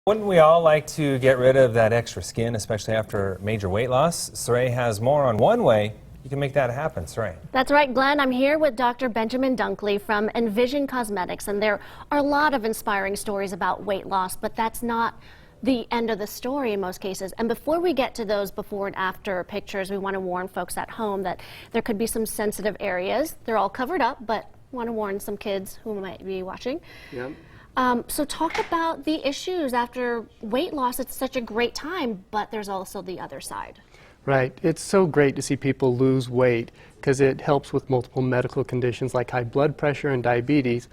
Wouldn't we all like to get rid of that extra skin, especially after major weight loss? Saray has more on one way you can make that happen. Saray. That's right, Glenn. I'm here with Dr. Benjamin Dunkley from Envision Cosmetics, and there are a lot of inspiring stories about weight loss, but that's not the end of the story in most cases. And before we get to those before and after pictures, we want to warn folks at home that there could be some sensitive areas. They're all covered up, but want to warn some kids who might be watching. Yep. So talk about the issues after weight loss. It's such a great time, but there's also the other side. Right. It's so great to see people lose weight because it helps with multiple medical conditions like high blood pressure and diabetes.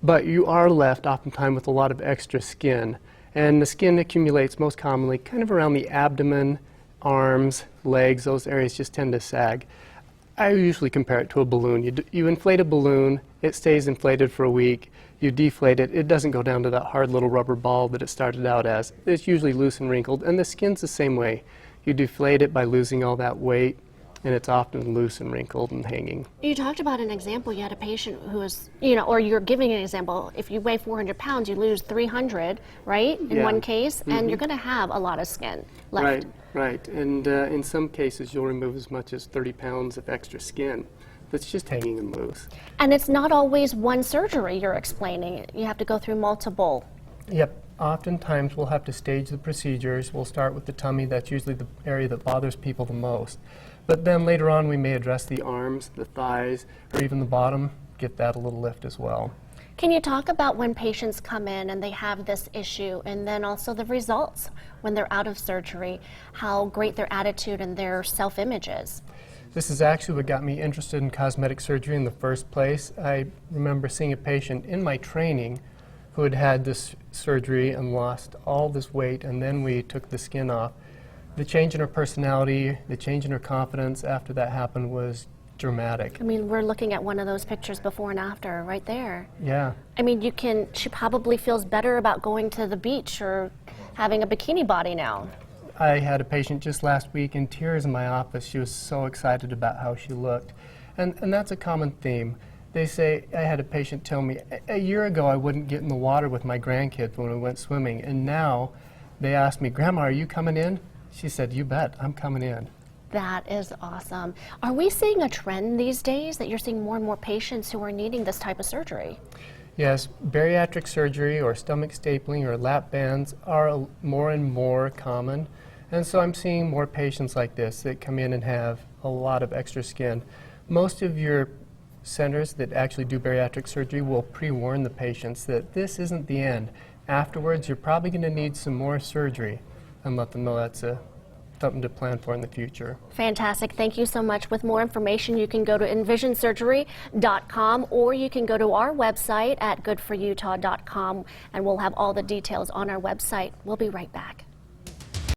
But you are left oftentimes with a lot of extra skin. And the skin accumulates most commonly kind of around the abdomen, arms, legs. Those areas just tend to sag. I usually compare it to a balloon. You inflate a balloon, it stays inflated for a week. You deflate it, it doesn't go down to that hard little rubber ball that it started out as. It's usually loose and wrinkled, and the skin's the same way. You deflate it by losing all that weight, and it's often loose and wrinkled and hanging. You talked about an example. You had a patient who was, or you're giving an example. If you weigh 400 pounds, you lose 300, right, in one case, and you're going to have a lot of skin left. Right, right. And in some cases, you'll remove as much as 30 pounds of extra skin that's just hanging and loose. And it's not always one surgery you're explaining. You have to go through multiple. Yep. Oftentimes, we'll have to stage the procedures. We'll start with the tummy. That's usually the area that bothers people the most. But then later on, we may address the arms, the thighs, or even the bottom, get that a little lift as well. Can you talk about when patients come in and they have this issue, and then also the results when they're out of surgery, how great their attitude and their self-image is? This is actually what got me interested in cosmetic surgery in the first place. I remember seeing a patient in my training who had had this surgery and lost all this weight, and then we took the skin off. The change in her personality, the change in her confidence after that happened was dramatic. I mean, we're looking at one of those pictures before and after right there. Yeah. I mean, she probably feels better about going to the beach or having a bikini body now. I had a patient just last week in tears in my office. She was so excited about how she looked. And that's a common theme. They say, I had a patient tell me, a year ago I wouldn't get in the water with my grandkids when we went swimming, and now they asked me, Grandma, are you coming in? She said, you bet, I'm coming in. That is awesome. Are we seeing a trend these days that you're seeing more and more patients who are needing this type of surgery? Yes, bariatric surgery or stomach stapling or lap bands are more and more common. And so I'm seeing more patients like this that come in and have a lot of extra skin. Most of your centers that actually do bariatric surgery will pre-warn the patients that this isn't the end. Afterwards, you're probably going to need some more surgery, and let them know that's something to plan for in the future. Fantastic. Thank you so much. With more information, you can go to envisionsurgery.com, or you can go to our website at goodforutah.com, and we'll have all the details on our website. We'll be right back.